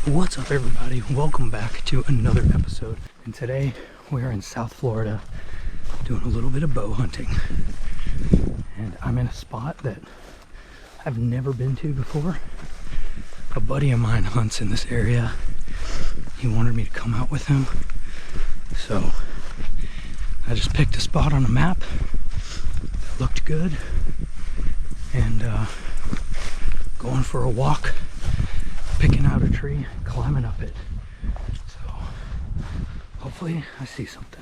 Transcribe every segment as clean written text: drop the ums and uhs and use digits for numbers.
What's up, everybody? Welcome back to another episode. And today we're in South Florida doing a little bit of bow hunting. And I'm in a spot that I've never been to before. A buddy of mine hunts in this area. He wanted me to come out with him. So I just picked a spot on a map that looked good and going for a walk, picking out a tree, climbing up it. So hopefully I see something.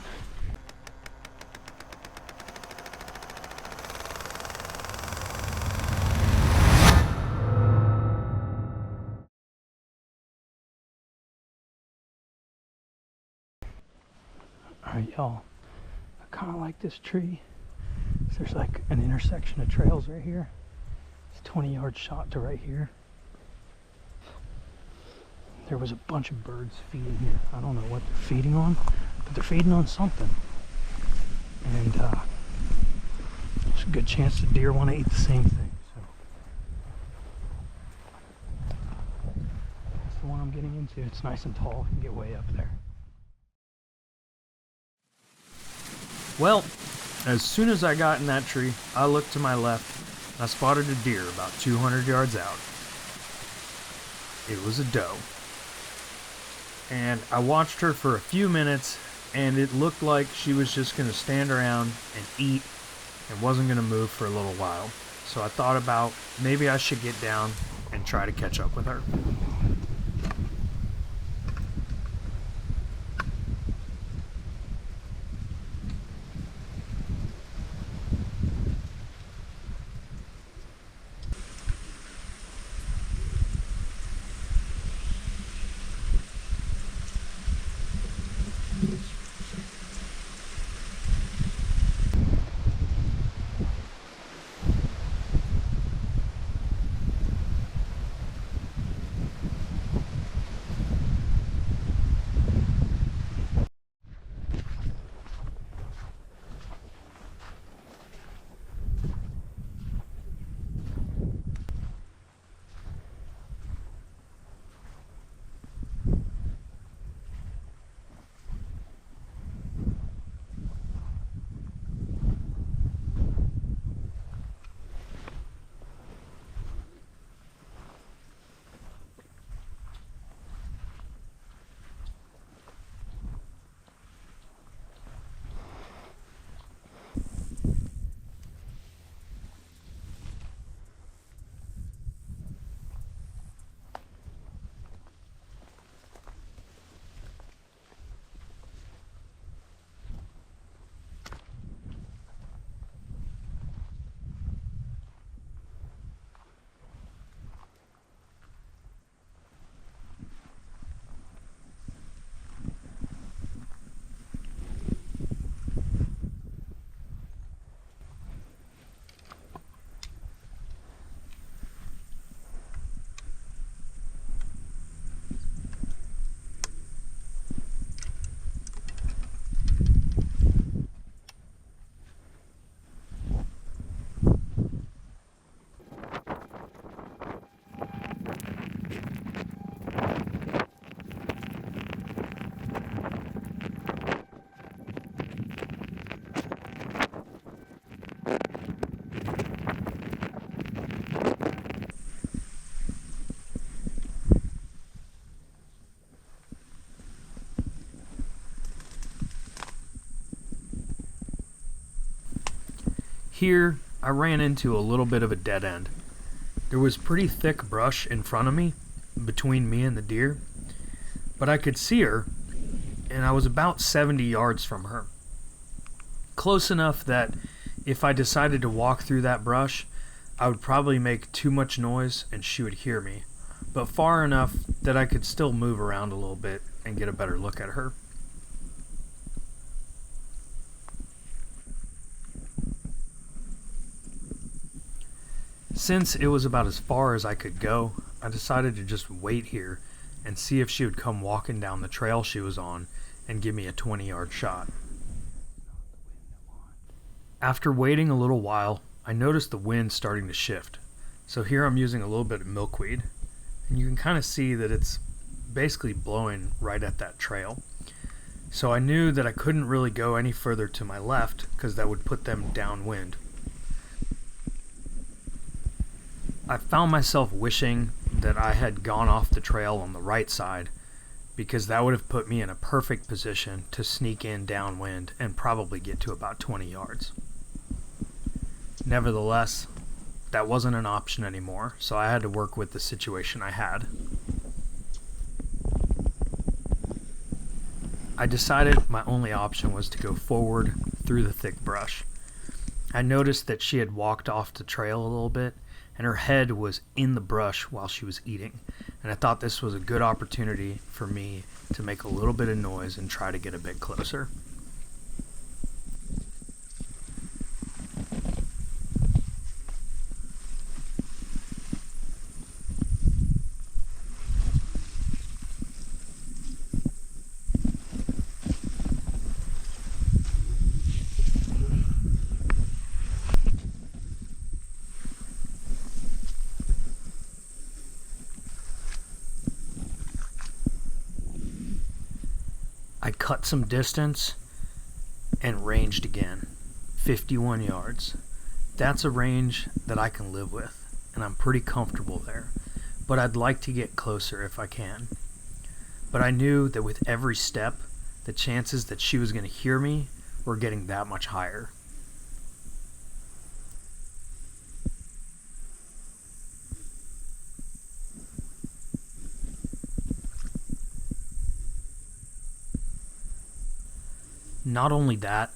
Alright, y'all, I kind of like this tree. There's like an intersection of trails right here. It's a 20-yard shot to right here. There was a bunch of birds feeding here. I don't know what they're feeding on, but they're feeding on something. And there's a good chance the deer want to eat the same thing. So that's the one I'm getting into. It's nice and tall. You can get way up there. Well, as soon as I got in that tree, I looked to my left and I spotted a deer about 200 yards out. It was a doe. And I watched her for a few minutes, and it looked like she was just going to stand around and eat and wasn't going to move for a little while. So I thought about maybe I should get down and try to catch up with her. Here, I ran into a little bit of a dead end. There was pretty thick brush in front of me, between me and the deer, but I could see her, and I was about 70 yards from her. Close enough that if I decided to walk through that brush, I would probably make too much noise and she would hear me, but far enough that I could still move around a little bit and get a better look at her. Since it was about as far as I could go, I decided to just wait here and see if she would come walking down the trail she was on and give me a 20-yard shot. After waiting a little while, I noticed the wind starting to shift. So here I'm using a little bit of milkweed, and you can kind of see that it's basically blowing right at that trail. So I knew that I couldn't really go any further to my left because that would put them downwind. I found myself wishing that I had gone off the trail on the right side, because that would have put me in a perfect position to sneak in downwind and probably get to about 20 yards. Nevertheless, that wasn't an option anymore, so I had to work with the situation I had. I decided my only option was to go forward through the thick brush. I noticed that she had walked off the trail a little bit, and her head was in the brush while she was eating, and I thought this was a good opportunity for me to make a little bit of noise and try to get a bit closer. I cut some distance and ranged again, 51 yards. That's a range that I can live with, and I'm pretty comfortable there, but I'd like to get closer if I can. But I knew that with every step, the chances that she was going to hear me were getting that much higher. Not only that,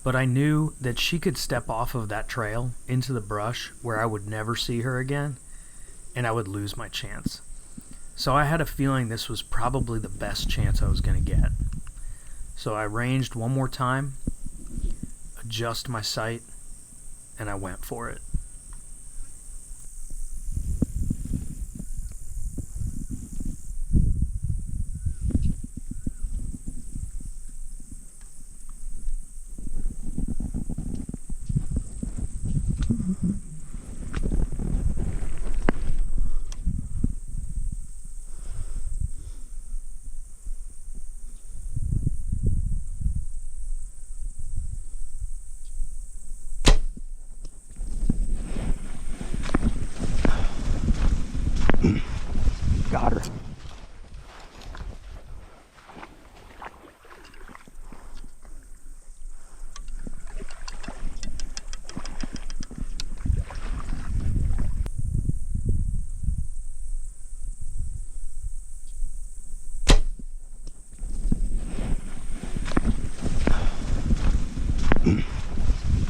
but I knew that she could step off of that trail into the brush where I would never see her again, and I would lose my chance. So I had a feeling this was probably the best chance I was going to get. So I ranged one more time, adjust my sight, and I went for it. Got her.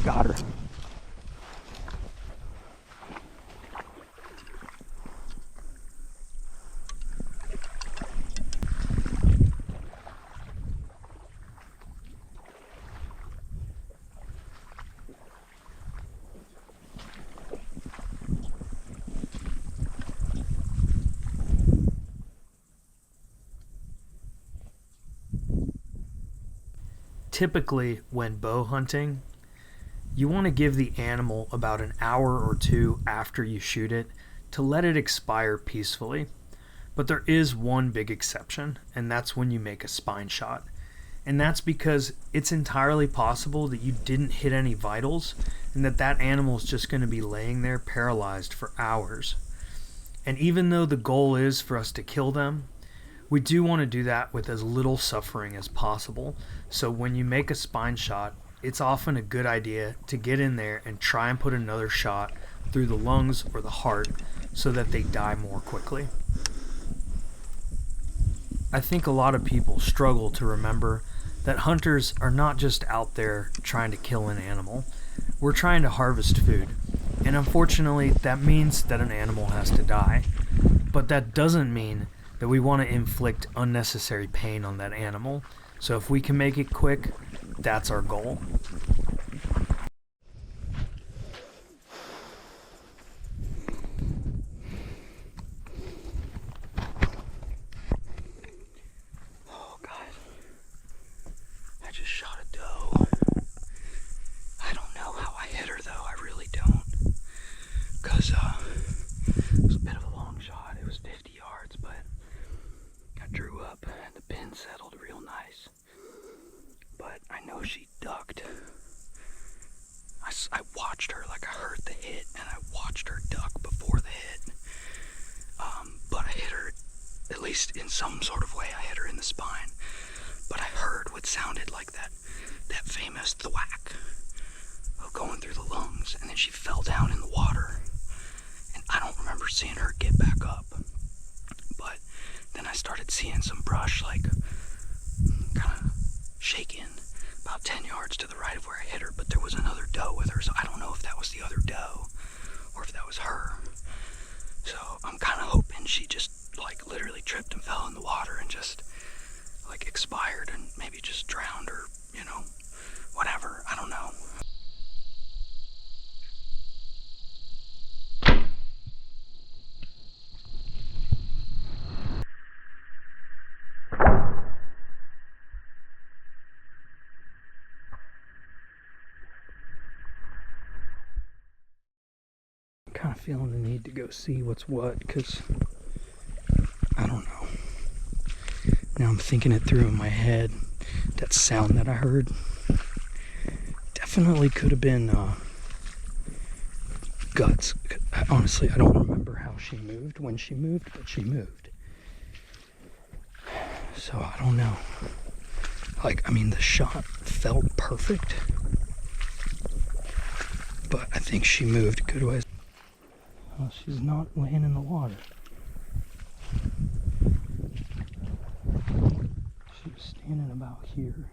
Got her. Typically, when bow hunting, you want to give the animal about an hour or two after you shoot it to let it expire peacefully. But there is one big exception, and that's when you make a spine shot. And that's because it's entirely possible that you didn't hit any vitals and that animal is just going to be laying there paralyzed for hours. And even though the goal is for us to kill them, we do want to do that with as little suffering as possible. So when you make a spine shot, it's often a good idea to get in there and try and put another shot through the lungs or the heart so that they die more quickly. I think a lot of people struggle to remember that hunters are not just out there trying to kill an animal. We're trying to harvest food. And unfortunately, that means that an animal has to die. But that doesn't mean that we want to inflict unnecessary pain on that animal. So if we can make it quick, that's our goal. Oh God, I just shot a doe. I don't know how I hit her though, I really don't. Cause it was a bit of a long shot, it was 50 yards, but I watched her, like I heard the hit and I watched her duck before the hit. But I hit her, at least in some sort of way, I hit her in the spine. But I heard what sounded like that famous thwack going through the lungs, and then she fell down in the water. And I don't remember seeing her get back up. But then I started seeing some brush, like, kind of shaking about 10 yards to the right of where I hit her, but there was another doe with her, so I don't know if that was the other doe or if that was her. So I'm kind of hoping she just, like, literally tripped and fell in the water and just, like, expired and maybe just drowned or, you know, whatever. I don't know. Kind of feeling the need to go see what's what, because I don't know. Now I'm thinking it through in my head. That sound that I heard definitely could have been guts. Honestly, I don't remember how she moved, when she moved, but she moved. So I don't know. Like, I mean, the shot felt perfect, but I think she moved good ways. Well, she's not laying in the water. She was standing about here.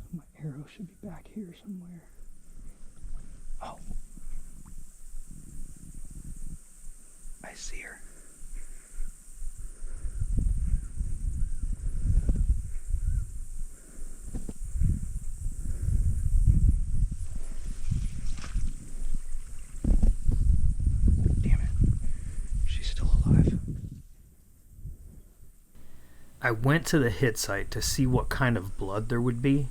So my arrow should be back here somewhere. Oh. I see her. I went to the hit site to see what kind of blood there would be,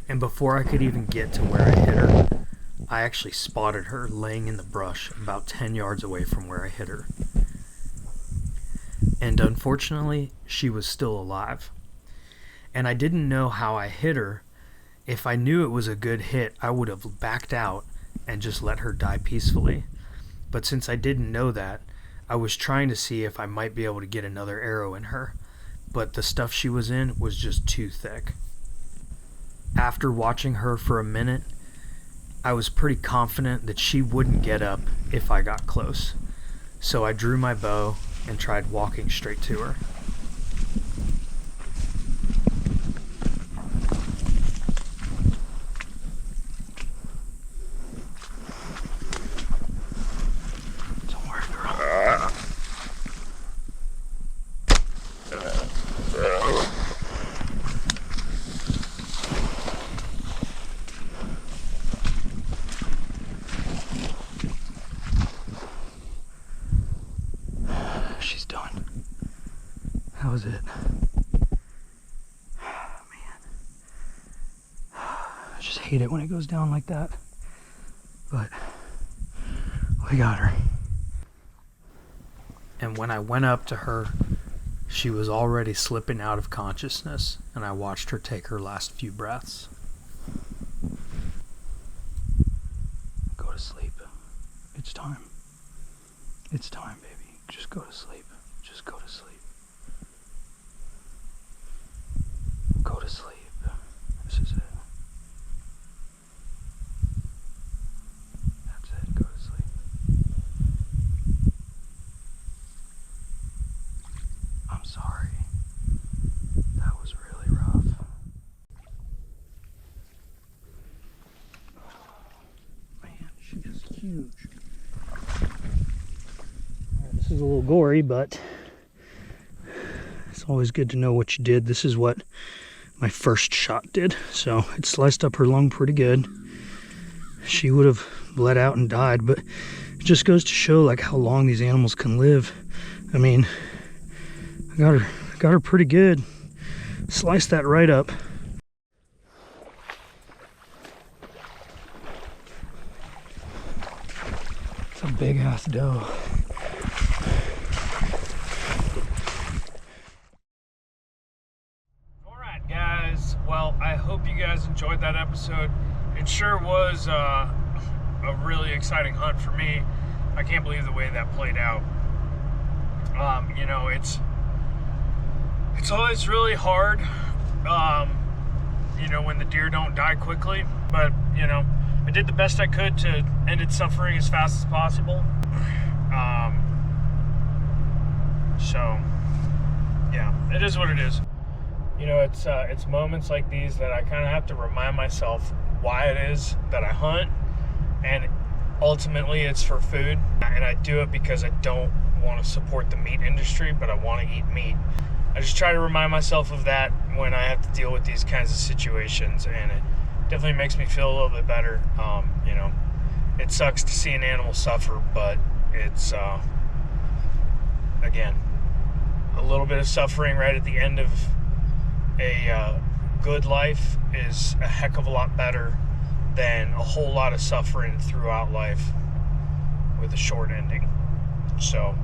and before I could even get to where I hit her, I actually spotted her laying in the brush about 10 yards away from where I hit her. And unfortunately, she was still alive. And I didn't know how I hit her. If I knew it was a good hit, I would have backed out and just let her die peacefully. But since I didn't know that, I was trying to see if I might be able to get another arrow in her. But the stuff she was in was just too thick. After watching her for a minute, I was pretty confident that she wouldn't get up if I got close. So I drew my bow and tried walking straight to her. Don't worry, girl. She's done. How was it? Man. I just hate it when it goes down like that. But we got her. And when I went up to her, she was already slipping out of consciousness, and I watched her take her last few breaths. Go to sleep. It's time. It's time, baby. Just go to sleep. Just go to sleep. Go to sleep. This is it. That's it. Go to sleep. I'm sorry. That was really rough. Man, she is huge. This is a little gory, but it's always good to know what you did. This is what my first shot did. So it sliced up her lung pretty good. She would have bled out and died, but it just goes to show like how long these animals can live. I mean, I got her pretty good. Sliced that right up. It's a big ass doe. Well, I hope you guys enjoyed that episode. episode. It sure was a really exciting hunt for me. I can't believe the way that played out. You know, it's always really hard, you know, when the deer don't die quickly. But, you know, I did the best I could to end its suffering as fast as possible. So, yeah, it is what it is. You know, it's moments like these that I kind of have to remind myself why it is that I hunt, and ultimately it's for food, and I do it because I don't want to support the meat industry, but I want to eat meat. I just try to remind myself of that when I have to deal with these kinds of situations, and it definitely makes me feel a little bit better. You know, it sucks to see an animal suffer, but it's again, a little bit of suffering right at the end of a good life is a heck of a lot better than a whole lot of suffering throughout life with a short ending. So,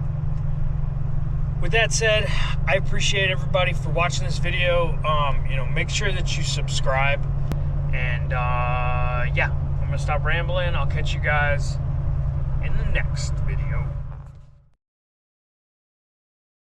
with that said, I appreciate everybody for watching this video. You know, make sure that you subscribe. And yeah, I'm gonna stop rambling. I'll catch you guys in the next video.